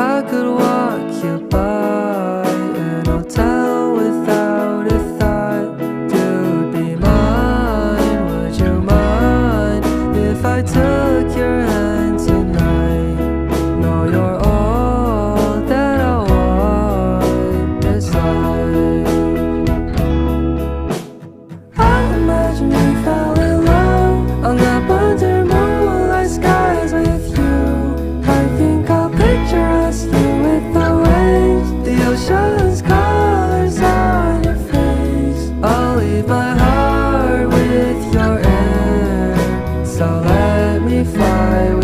I could walk you by an hotel without a thought. You'd be mine, would you mind if I took your hand tonight? No, you're all that I want inside. I imagine we fell in love on that under moonlight skies with you. I think I'll picture us here with the waves, the ocean's colors on your face. I'll leave my heart with your air, so let me fly